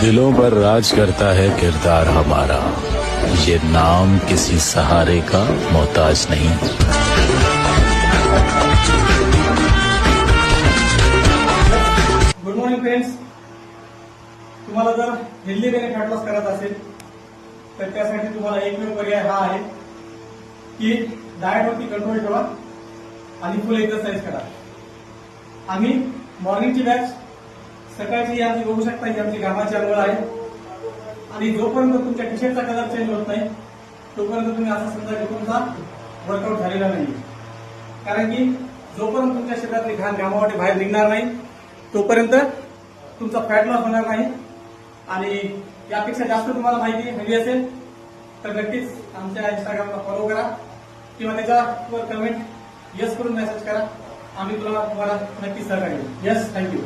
दिलों पर राज करता है किरदार हमारा, ये नाम किसी सहारे का मोहताज नहीं। Good morning friends. तुम्हाला जर हेल्दी वेने फॅट लॉस करायचा असेल तर त्यासाठी तुम्हाला एकमेव पर्याय हा आहे की डाएटवरती कंट्रोल ठेवा आणि फुल एक्सरसाइज करा. आम्ही मॉर्निंगची बॅच सकाळची आमची बघू शकता ही आमची घामाची अंघोळ आहे आणि जोपर्यंत तुमच्या टी शर्टचा कलर चेंज होत नाही तोपर्यंत तुम्ही असं समजा की तुमचा वर्कआउट झालेला नाही. कारण की जोपर्यंत तुमच्या शरीरातली घाण घामावाटे बाहेर निघणार नाही तोपर्यंत तुमचा फॅट लॉस होणार नाही. आणि यापेक्षा जास्त तुम्हाला माहिती हवी असेल तर नक्कीच आमच्या इंस्टाग्रामला फॉलो करा किंवा त्याच्यावर कमेंट यस करून मेसेज करा. आम्ही तुम्हाला नक्कीच सहकार्य करू. Yes, thank you.